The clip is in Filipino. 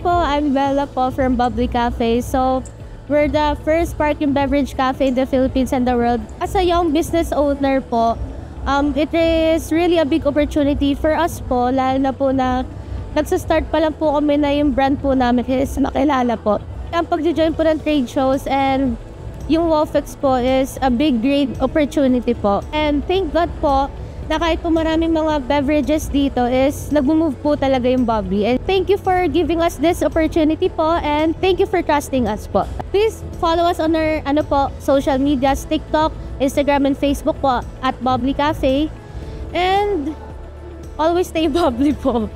po, I'm Bella po from Bubbly Cafe. So, we're the first sparkling beverage cafe in the Philippines and the world. As a young business owner po, it is really a big opportunity for us po, lalo na po na nagsastart pa lang po kami na yung brand po namin is makilala po. Ang pag-join po ng trade shows and yung WOFEX po is a big great opportunity po. And thank God po na kahit po maraming mga beverages dito is nag-move po talaga yung Bubbly. And thank you for giving us this opportunity po and thank you for trusting us po. Please follow us on our social medias, TikTok, Instagram, and Facebook po at Bubbly Cafe. And always stay bubbly po.